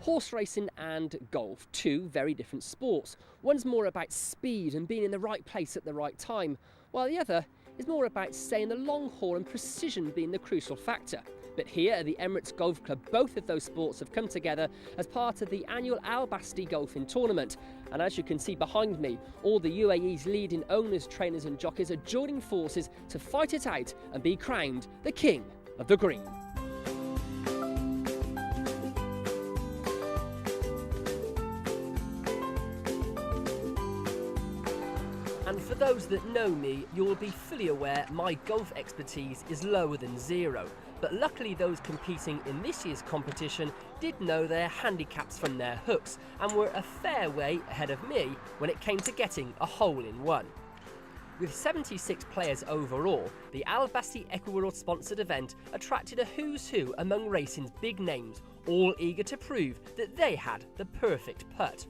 Horse racing and golf, two very different sports. One's more about speed and being in the right place at the right time, while the other is more about staying the long haul and precision being the crucial factor. But here at the Emirates Golf Club, both of those sports have come together as part of the annual Al Basti Golfing Tournament. And as you can see behind me, all the UAE's leading owners, trainers and jockeys are joining forces to fight it out and be crowned the King of the Green. And for those that know me, you'll be fully aware my golf expertise is lower than zero. But luckily those competing in this year's competition did know their handicaps from their hooks and were a fair way ahead of me when it came to getting a hole-in-one. With 76 players overall, the Al Basti Equiworld sponsored event attracted a who's who among racing's big names, all eager to prove that they had the perfect putt.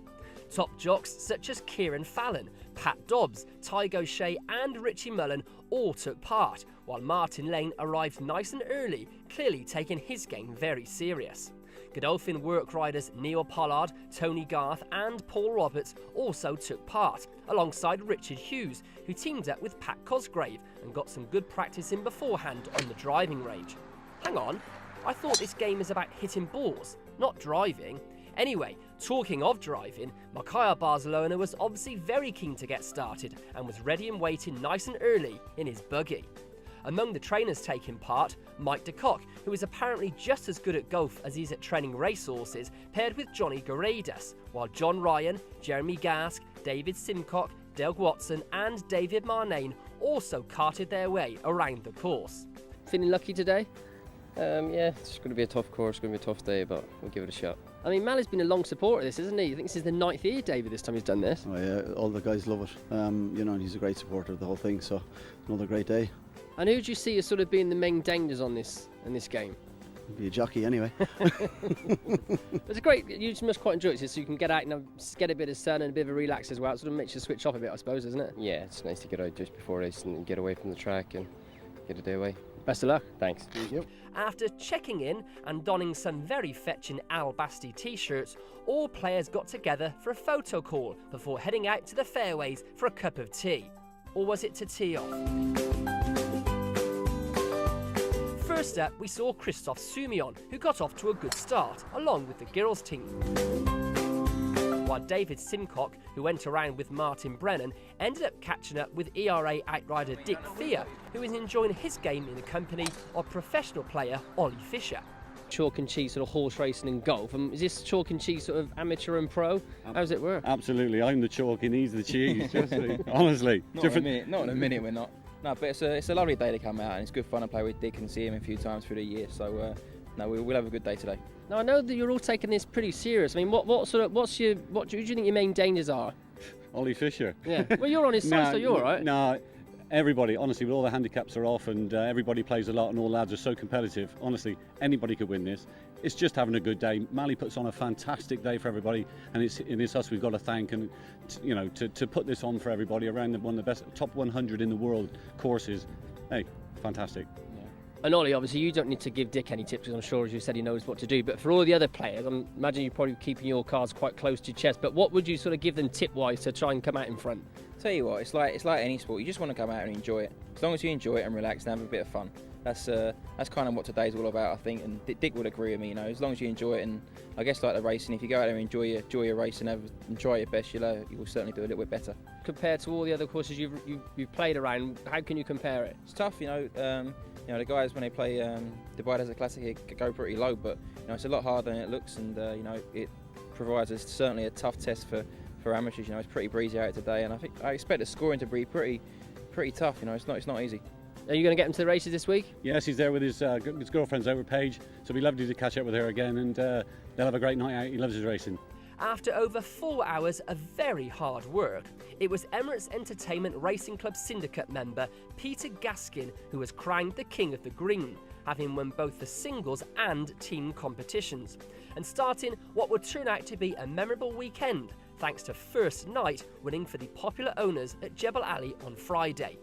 Top jocks such as Kieran Fallon, Pat Dobbs, Tygo Shea and Richie Mullen all took part, while Martin Lane arrived nice and early, clearly taking his game very serious. Godolphin work riders Neil Pollard, Tony Garth and Paul Roberts also took part, alongside Richard Hughes, who teamed up with Pat Cosgrave and got some good practice in beforehand on the driving range. Hang on, I thought this game is about hitting balls, not driving. Anyway, talking of driving, Mikhail Barcelona was obviously very keen to get started and was ready and waiting nice and early in his buggy. Among the trainers taking part, Mike de Kock, who is apparently just as good at golf as he is at training racehorses, paired with Johnny Garedas, while John Ryan, Jeremy Gask, David Simcock, Doug Watson and David Marnane also carted their way around the course. Feeling lucky today? Yeah, it's going to be a tough course, it's going to be a tough day, but we'll give it a shot. I mean, Mal has been a long supporter of this, isn't he? I think this is the 9th year, David, this time he's done this. Oh yeah, all the guys love it. You know, and he's a great supporter of the whole thing, so another great day. And who do you see as sort of being the main dangers on this in this game? Be a jockey anyway. It's a great, you must quite enjoy it, so you can get out and get a bit of sun and a bit of a relax as well. It sort of makes you switch off a bit, I suppose, isn't it? Yeah, it's nice to get out just before racing and get away from the track and get a day away. Best of luck. Thanks. Yep. After checking in and donning some very fetching Al Basti t-shirts, all players got together for a photo call before heading out to the fairways for a cup of tea. Or was it to tee off? First up, we saw Christophe Soumillon, who got off to a good start, along with the girls' team. While David Simcock, who went around with Martin Brennan, ended up catching up with ERA outrider Dick Fear, who is enjoying his game in the company of professional player Ollie Fisher. Chalk and cheese sort of horse racing and golf. Is this chalk and cheese sort of amateur and pro? How does it work? Absolutely, I'm the chalk and he's the cheese. Honestly, not in a minute we're not. No, but it's a lovely day to come out and it's good fun to play with Dick and see him a few times through the year. So no, we'll have a good day today. Now I know that you're all taking this pretty serious. I mean, what do you think your main dangers are? Ollie Fisher. Yeah. Well, you're on his side, so you're all right. No, everybody. Honestly, with all the handicaps are off and everybody plays a lot and all lads are so competitive. Honestly, anybody could win this. It's just having a good day. Mally puts on a fantastic day for everybody, and it's us we've got to thank and to put this on for everybody around one of the best top 100 in the world courses. Hey, fantastic. And Ollie, obviously you don't need to give Dick any tips because I'm sure, as you said, he knows what to do. But for all the other players, I imagine you're probably keeping your cards quite close to your chest. But what would you sort of give them tip-wise to try and come out in front? Tell you what, it's like any sport. You just want to come out and enjoy it. As long as you enjoy it and relax and have a bit of fun. That's kind of what today's all about, I think. And Dick would agree with me. As long as you enjoy it, and I guess like the racing, if you go out there and enjoy your race and try your best, you will certainly do a little bit better. Compared to all the other courses you've played around, how can you compare it? It's tough, the guys when they play Dubai Desert Classic here go pretty low, but it's a lot harder than it looks, and it provides us certainly a tough test for amateurs. It's pretty breezy out today, and I expect the scoring to be pretty tough. It's not easy. Are you going to get him to the races this week? Yes, he's there with his girlfriend's over, Paige, so it'll be lovely to catch up with her again, and they'll have a great night out. He loves his racing. After over 4 hours of very hard work, it was Emirates Entertainment Racing Club Syndicate member Peter Gaskin who was crowned the King of the Green, having won both the singles and team competitions, and starting what would turn out to be a memorable weekend thanks to first night winning for the popular owners at Jebel Ali on Friday,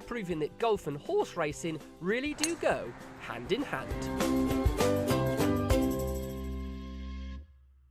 proving that golf and horse racing really do go hand in hand.